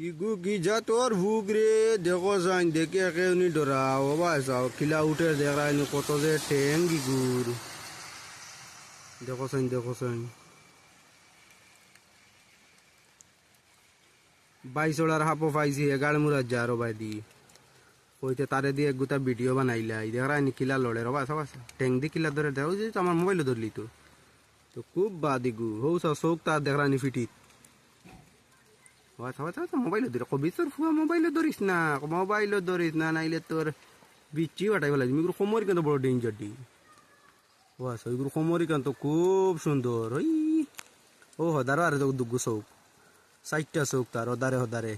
ইগু কি যা তোর ভুগ রে দেখো যাই দেখে একে উনি ডরা ও বা যাও খিলা উঠে দেখায় কত যে ঠেং গিগুর দেখো সাইন 22 হাপো পাইছি এগাল মুরাজ যা রবাই দি কইতে তারে দিয়ে গুতা ভিডিও বানাইলাই দেখায় নি কিলা লড়ে রবা সব ঠেং দি কিলা ধরে দেখো যে আমার মোবাইল ধরলি তো তো খুব বাদিগু হৌ চৌক তার দেখানি ফিটিত মোবাইল ধরে কবি তোর ফুয়া মোবাইল ধরিস না নাইলে তোর বিচি বাটাই ফেলাই এগুলো সময় কিন্তু বড় ডেঞ্জার দি এগুলো সময় কিন্তু খুব সুন্দর ওই ও হদারো আর দুগু চৌক 4টা চৌক তার হদারে